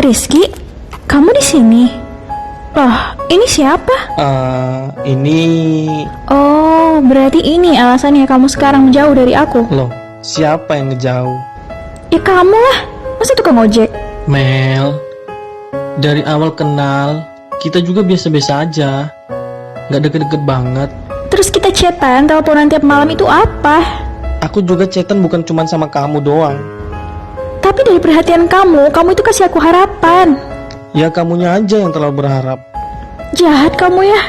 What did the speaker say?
Rizky, kamu di sini? Loh, ini siapa? Ini... Oh, berarti ini alasannya kamu sekarang menjauh dari aku. Loh, siapa yang ngejauh? Ya kamu lah, masa tukang ojek? Mel, dari awal kenal, kita juga biasa-biasa aja. Gak deket-deket banget. Terus kita chatan, teleponan tiap malam itu apa? Aku juga chatan bukan cuma sama kamu doang. Tapi dari perhatian kamu itu kasih aku harapan. Ya kamunya aja yang terlalu berharap. Jahat kamu ya.